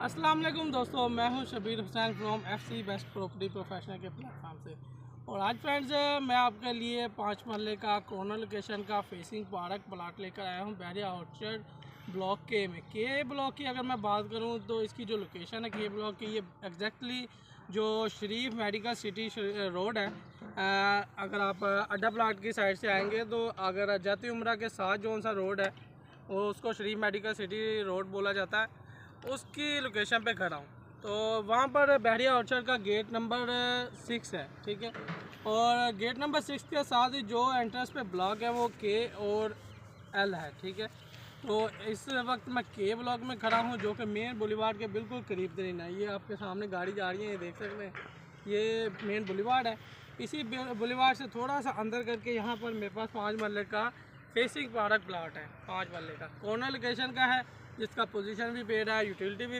अस्सलाम वालेकुम दोस्तों, मैं हूं Shabbir Hussain from FC best property professional के प्लेटफॉर्म से। और आज फ्रेंड्स मैं आपके लिए 5 महल्ले का कॉर्नर लोकेशन का फेसिंग पार्क प्लाट लेकर आया हूं बहरिया ऑर्चर्ड ब्लॉक के ब्लॉक की अगर मैं बात करूं तो इसकी जो लोकेशन है के ब्लॉक की, ये एग्जैक्टली जो शरीफ मेडिकल सिटी रोड है। अगर आप अड्डा प्लाट की साइड से आएंगे तो अगर जाती उम्रा के साथ जो सा रोड है वो उसको शरीफ मेडिकल सिटी रोड बोला जाता है, उसकी लोकेशन पे खड़ा हूँ। तो वहाँ पर बहरिया ऑर्चर्ड का गेट नंबर 6 है, ठीक है। और गेट नंबर 6 के साथ ही जो एंट्रेंस पे ब्लॉक है वो के और एल है, ठीक है। तो इस वक्त मैं के ब्लॉक में खड़ा हूँ जो कि मेन बुलीवार्ड के बिल्कुल करीब तरीन है। ये आपके सामने गाड़ी जा रही है, ये देख सकते हैं, ये मेन बुलीवार्ड है। इसी बुलीवार्ड से थोड़ा सा अंदर करके यहाँ पर मेरे पास 5 महल्ले का फेसिंग पार्क प्लाट है। 5 महल्ले का कॉर्नर लोकेशन का है, जिसका पोजीशन भी पेड़ है, यूटिलिटी भी